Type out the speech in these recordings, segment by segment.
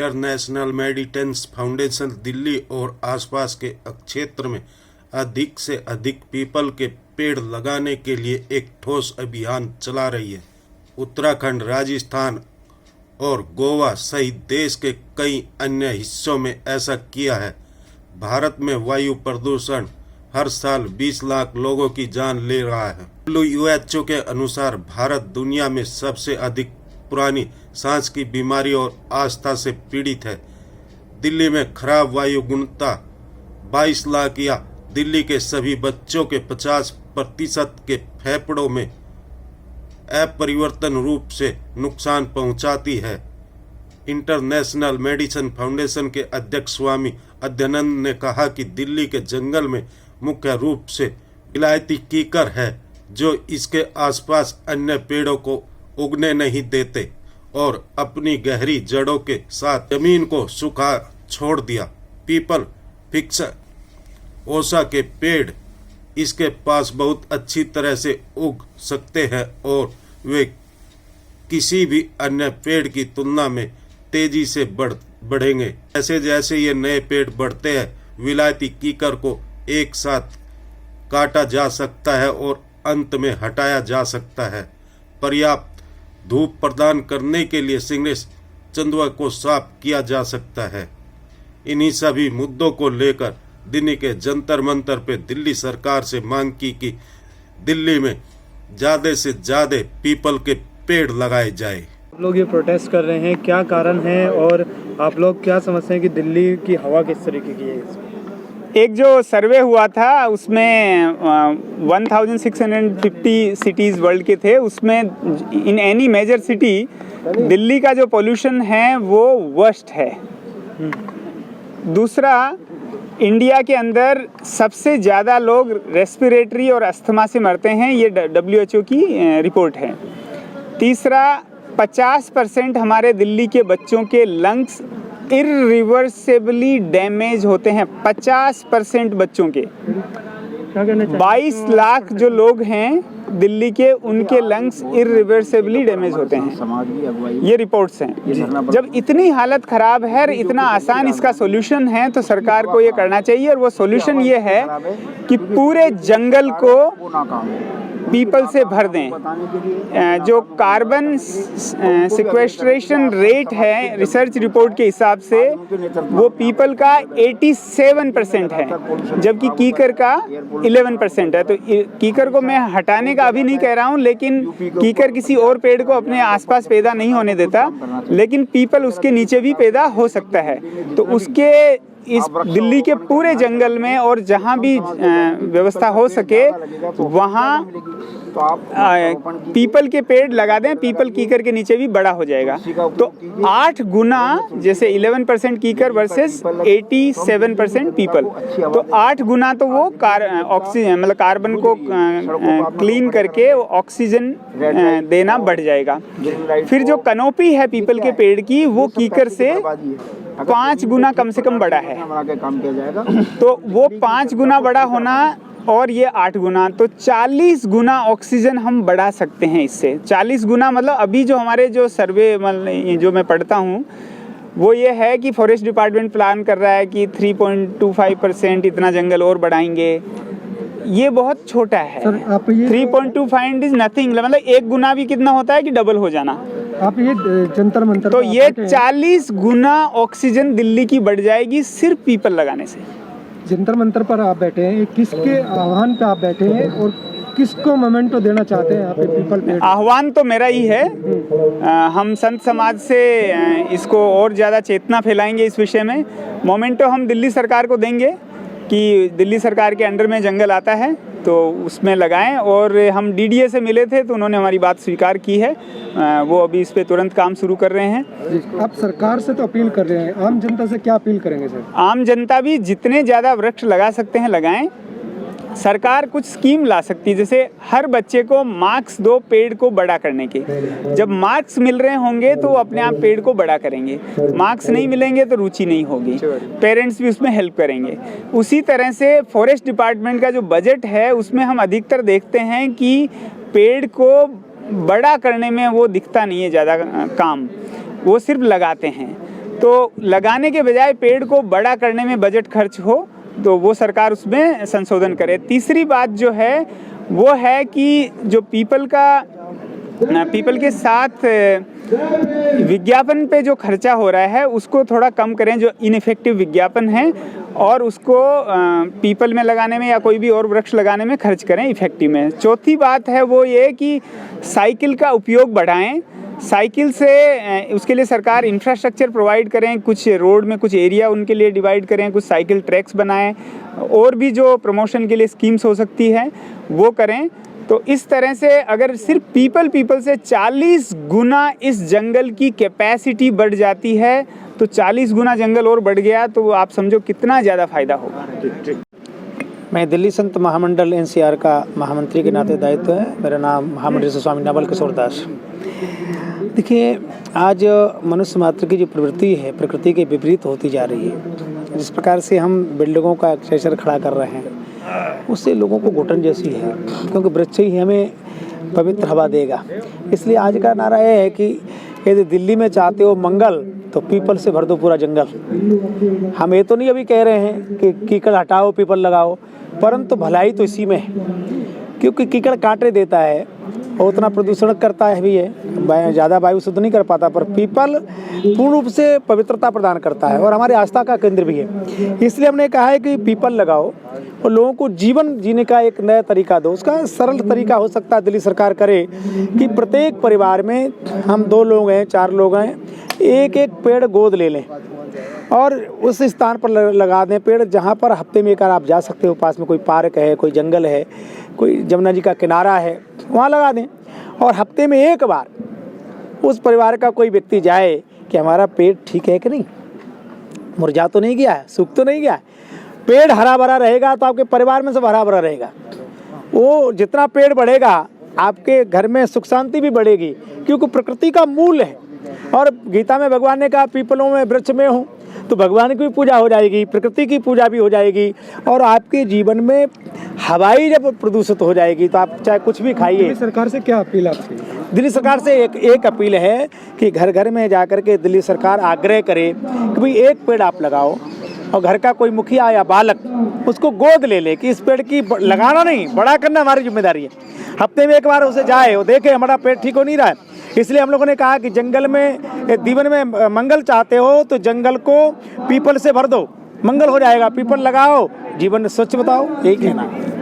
International मेडिटेंस foundation Delhi और आसपास के क्षेत्र में अधिक से अधिक पीपल के पेड़ लगाने के लिए एक ठोस अभियान चला रही है। उत्तराखंड, राजस्थान और गोवा सहित देश के कई अन्य हिस्सों में ऐसा किया है। भारत में वायु प्रदूषण हर साल 20 लाख लोगों की जान ले रहा है। WHO के अनुसार भारत दुनिया में सबसे अधिक पुरानी सांस की बीमारी और अस्थमा से पीड़ित है। दिल्ली में खराब वायु गुणवत्ता 22 लाख या दिल्ली के सभी बच्चों के 50% के फेफड़ों में अपरिवर्तन रूप से नुकसान पहुंचाती है। इंटरनेशनल मेडिसिन फाउंडेशन के अध्यक्ष स्वामी अद्यानंद ने कहा कि दिल्ली के जंगल में मुख्य रूप से विलायती कीकर है, जो इसके आसपास अन्य पेड़ों को उगने नहीं देते और अपनी गहरी जड़ों के साथ जमीन को सूखा छोड़ दिया। पीपल, फिक्स, ओसा के पेड़ इसके पास बहुत अच्छी तरह से उग सकते हैं और वे किसी भी अन्य पेड़ की तुलना में तेजी से बढ़ेंगे। जैसे जैसे ये नए पेड़ बढ़ते हैं, विलायती कीकर को एक साथ काटा जा सकता है और अंत में हटाया जा सकता है। पर्याप्त धूप प्रदान करने के लिए सिग्नेस चंदवा को साफ किया जा सकता है। इन्हीं सभी मुद्दों को लेकर दिल्ली के जंतर मंतर पे दिल्ली सरकार से मांग की कि दिल्ली में ज़्यादा से ज़्यादा पीपल के पेड़ लगाए जाए। आप लोग ये प्रोटेस्ट कर रहे हैं, क्या कारण है और आप लोग क्या समझते हैं कि दिल्ली की हवा किस तरीके की है? एक जो सर्वे हुआ था उसमें 1650 सिटीज़ वर्ल्ड के थे, उसमें in any major city Delhi का जो पोल्यूशन है वो वर्स्ट है। दूसरा, इंडिया के अंदर सबसे ज़्यादा लोग रेस्पिरेटरी और अस्थमा से मरते हैं, ये WHO की रिपोर्ट है। तीसरा, 50% हमारे दिल्ली के बच्चों के लंग्स इरिवर्सिबली डैमेज होते हैं। 50% बच्चों के 22 लाख जो लोग हैं दिल्ली के, उनके लंग्स इरिवर्सिबली डैमेज होते हैं, ये रिपोर्ट्स हैं। जब इतनी हालत खराब है, इतना आसान इसका सॉल्यूशन है, तो सरकार को ये करना चाहिए। और वो सॉल्यूशन ये है कि पूरे जंगल को पीपल से भर दें। जो कार्बन सिक्वेस्ट्रेशन रेट है रिसर्च रिपोर्ट के हिसाब से वो पीपल का 87% है, जबकि कीकर का 11% है। तो कीकर को मैं हटाने का अभी नहीं कह रहा हूँ, लेकिन कीकर किसी और पेड़ को अपने आसपास पैदा नहीं होने देता, लेकिन पीपल उसके नीचे भी पैदा हो सकता है। तो उसके इस दिल्ली के पूरे जंगल में और जहाँ भी व्यवस्था हो सके वहाँ पीपल के पेड़ लगा दें। पीपल कीकर के नीचे भी बड़ा हो जाएगा। तो 8 गुना, जैसे 11% कीकर वर्सेस 87% पीपल, तो 8 गुना तो वो ऑक्सीजन मतलब कार्बन को क्लीन करके ऑक्सीजन देना बढ़ जाएगा। फिर जो कनोपी है पीपल के पेड़ की, वो कीकर से 5 गुना कम से कम बड़ा है। तो वो 5 गुना बड़ा होना और ये 8 गुना, तो 40 गुना ऑक्सीजन हम बढ़ा सकते हैं इससे। 40 गुना मतलब अभी जो हमारे जो सर्वे मतलब जो मैं पढ़ता हूँ वो ये है कि फॉरेस्ट डिपार्टमेंट प्लान कर रहा है कि 3.25% इतना जंगल और बढ़ाएंगे। ये बहुत छोटा है। 3.25 इज नथिंग, मतलब 1 गुना भी कितना होता है कि डबल हो जाना। आप ये जंतर मंतर, तो ये 40 गुना ऑक्सीजन दिल्ली की बढ़ जाएगी सिर्फ पीपल लगाने से। जंतर मंतर पर आप बैठे हैं, किसके आह्वान पे आप बैठे हैं और किसको मोमेंटो देना चाहते हैं यहाँ पे पीपल पेड़? आह्वान तो मेरा ही है। हम संत समाज से इसको और ज़्यादा चेतना फैलाएंगे इस विषय में। मोमेंटो हम दिल्ली सरकार को देंगे कि दिल्ली सरकार के अंडर में जंगल आता है तो उसमें लगाएं। और हम DDA से मिले थे तो उन्होंने हमारी बात स्वीकार की है। वो अभी इस पे तुरंत काम शुरू कर रहे हैं। आप सरकार से तो अपील कर रहे हैं, आम जनता से क्या अपील करेंगे सर? आम जनता भी जितने ज़्यादा वृक्ष लगा सकते हैं लगाएं। सरकार कुछ स्कीम ला सकती है, जैसे हर बच्चे को मार्क्स दो पेड़ को बड़ा करने के। जब मार्क्स मिल रहे होंगे तो वो अपने आप पेड़ को बड़ा करेंगे, मार्क्स नहीं मिलेंगे तो रुचि नहीं होगी, पेरेंट्स भी उसमें हेल्प करेंगे। उसी तरह से फॉरेस्ट डिपार्टमेंट का जो बजट है उसमें हम अधिकतर देखते हैं कि पेड़ को बड़ा करने में वो दिखता नहीं है ज़्यादा काम, वो सिर्फ लगाते हैं। तो लगाने के बजाय पेड़ को बड़ा करने में बजट खर्च हो तो वो सरकार उसमें संशोधन करे। तीसरी बात जो है वो है कि जो पीपल के साथ विज्ञापन पे जो खर्चा हो रहा है उसको थोड़ा कम करें, जो इनइफेक्टिव विज्ञापन है, और उसको पीपल में लगाने में या कोई भी और वृक्ष लगाने में खर्च करें इफेक्टिव में। चौथी बात है वो ये कि साइकिल का उपयोग बढ़ाएं। साइकिल से उसके लिए सरकार इंफ्रास्ट्रक्चर प्रोवाइड करें, कुछ रोड में कुछ एरिया उनके लिए डिवाइड करें, कुछ साइकिल ट्रैक्स बनाएं, और भी जो प्रमोशन के लिए स्कीम्स हो सकती है वो करें। तो इस तरह से अगर सिर्फ पीपल से 40 गुना इस जंगल की कैपेसिटी बढ़ जाती है, तो 40 गुना जंगल और बढ़ गया तो आप समझो कितना ज़्यादा फायदा होगा। मैं दिल्ली संत महामंडल NCR का महामंत्री के नाते दायित्व है। मेरा नाम महामंत्री स्वामी नवल किशोर दास। देखिए, आज मनुष्य मात्र की जो प्रवृत्ति है प्रकृति के विपरीत होती जा रही है। जिस प्रकार से हम बिल्डिंगों का एक्सेसर खड़ा कर रहे हैं उससे लोगों को घुटन जैसी है, क्योंकि वृक्ष ही हमें पवित्र हवा देगा। इसलिए आज का नारा यह है कि यदि दिल्ली में चाहते हो मंगल तो पीपल से भर दो पूरा जंगल। हम ये तो नहीं अभी कह रहे हैं कि कीकड़ हटाओ पीपल लगाओ, परंतु भलाई तो इसी में है, क्योंकि कीकड़ कांटे देता है और उतना प्रदूषण करता है भी है, ज़्यादा वायु शुद्ध नहीं कर पाता, पर पीपल पूर्ण रूप से पवित्रता प्रदान करता है और हमारी आस्था का केंद्र भी है। इसलिए हमने कहा है कि पीपल लगाओ और लोगों को जीवन जीने का एक नया तरीका दो। उसका सरल तरीका हो सकता है दिल्ली सरकार करे कि प्रत्येक परिवार में हम 2 लोग हैं 4 लोग हैं, एक एक पेड़ गोद ले लें और उस स्थान पर लगा दें पेड़ जहाँ पर हफ्ते में एक बार आप जा सकते हो। पास में कोई पार्क है, कोई जंगल है, कोई जमुना जी का किनारा है, वहाँ लगा दें और हफ्ते में एक बार उस परिवार का कोई व्यक्ति जाए कि हमारा पेड़ ठीक है कि नहीं, मुरझा तो नहीं गया है, सूख तो नहीं गया है। पेड़ हरा भरा रहेगा तो आपके परिवार में सब हरा भरा रहेगा। वो जितना पेड़ बढ़ेगा आपके घर में सुख शांति भी बढ़ेगी, क्योंकि प्रकृति का मूल है। और गीता में भगवान ने कहा पीपलों में वृक्ष में हूँ, तो भगवान की भी पूजा हो जाएगी, प्रकृति की पूजा भी हो जाएगी और आपके जीवन में हवाई जब प्रदूषित हो जाएगी तो आप चाहे कुछ भी खाइए। सरकार से क्या अपील आपकी? दिल्ली सरकार से एक अपील है कि घर घर में जाकर के दिल्ली सरकार आग्रह करे कि भाई एक पेड़ आप लगाओ और घर का कोई मुखिया या बालक उसको गोद ले ले कि इस पेड़ की लगाना नहीं, बड़ा करना हमारी जिम्मेदारी है। हफ्ते में एक बार उसे जाए और देखे हमारा पेड़ ठीक हो नहीं रहा है। इसलिए हम लोगों ने कहा कि जंगल में जीवन में मंगल चाहते हो तो जंगल को पीपल से भर दो, मंगल हो जाएगा। पीपल लगाओ, जीवन स्वच्छ बताओ, यही कहना है।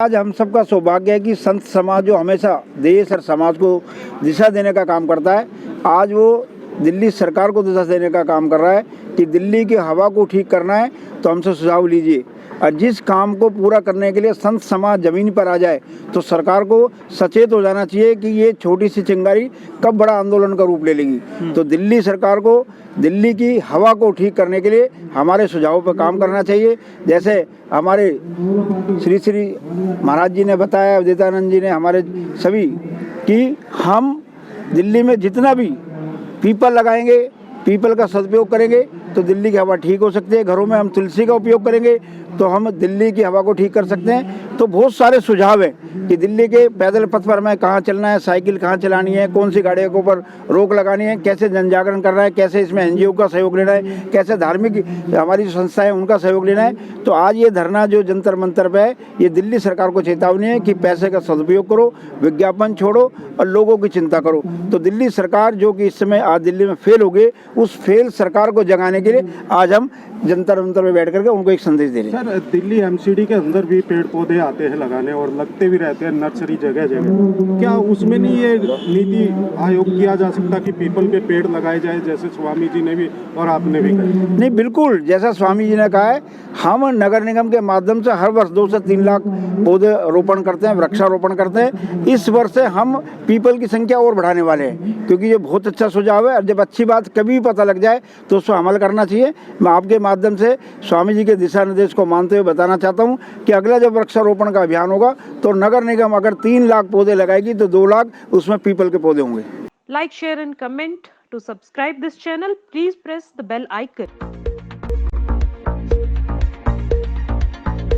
आज हम सबका सौभाग्य है कि संत समाज जो हमेशा देश और समाज को दिशा देने का काम करता है, आज वो दिल्ली सरकार को दिशा देने का काम कर रहा है कि दिल्ली की हवा को ठीक करना है तो हमसे सुझाव लीजिए। और जिस काम को पूरा करने के लिए संत समाज जमीन पर आ जाए तो सरकार को सचेत हो जाना चाहिए कि ये छोटी सी चिंगारी कब बड़ा आंदोलन का रूप ले लेगी। तो दिल्ली सरकार को दिल्ली की हवा को ठीक करने के लिए हमारे सुझावों पर काम करना चाहिए। जैसे हमारे श्री महाराज जी ने बताया, उदितानंद जी ने, हमारे सभी, कि हम दिल्ली में जितना भी पीपल लगाएंगे, पीपल का सदुपयोग करेंगे तो दिल्ली की हवा ठीक हो सकती है। घरों में हम तुलसी का उपयोग करेंगे तो हम दिल्ली की हवा को ठीक कर सकते हैं। तो बहुत सारे सुझाव हैं कि दिल्ली के पैदल पथ पर हमें कहाँ चलना है, साइकिल कहाँ चलानी है, कौन सी गाड़ियों के ऊपर रोक लगानी है, कैसे जन जागरण करना है, कैसे इसमें NGO का सहयोग लेना है, कैसे धार्मिक हमारी जो संस्थाएं हैं उनका सहयोग लेना है। तो आज ये धरना जो जंतर मंतर पे है, ये दिल्ली सरकार को चेतावनी है कि पैसे का सदुपयोग करो, विज्ञापन छोड़ो और लोगों की चिंता करो। तो दिल्ली सरकार जो कि इस समय आज दिल्ली में फेल हो गई, उस फेल सरकार को जगाने के लिए आज हम जंतर मंतर में बैठ करके उनको एक संदेश दे रहे हैं। सर, दिल्ली MCD के अंदर भी पेड़ पौधे आते हैं लगाने और लगते भी रहते हैं, नर्सरी जगह जगह। क्या उसमें नहीं ये नीति आयोग किया जा सकता कि पीपल के पेड़ लगाए जाए, जैसे स्वामी जी ने भी और आपने भी कहा? नहीं, बिल्कुल जैसा स्वामी जी ने कहा है, हम नगर निगम के माध्यम से हर वर्ष 2 से 3 लाख पौधे रोपण करते हैं, वृक्षारोपण करते हैं। इस वर्ष से हम पीपल की संख्या और बढ़ाने वाले हैं, क्योंकि ये बहुत अच्छा सुझाव है। और जब अच्छी बात कभी भी पता लग जाए तो उसको अमल करना चाहिए। मैं आपके माध्यम से स्वामी जी के दिशा निर्देश को मानते हुए बताना चाहता हूँ कि अगला जब वृक्षारोपण का अभियान होगा तो नगर निगम अगर 3 लाख पौधे लगाएगी तो 2 लाख उसमें पीपल के पौधे होंगे। Like, share and comment. To subscribe this channel, please press the bell icon.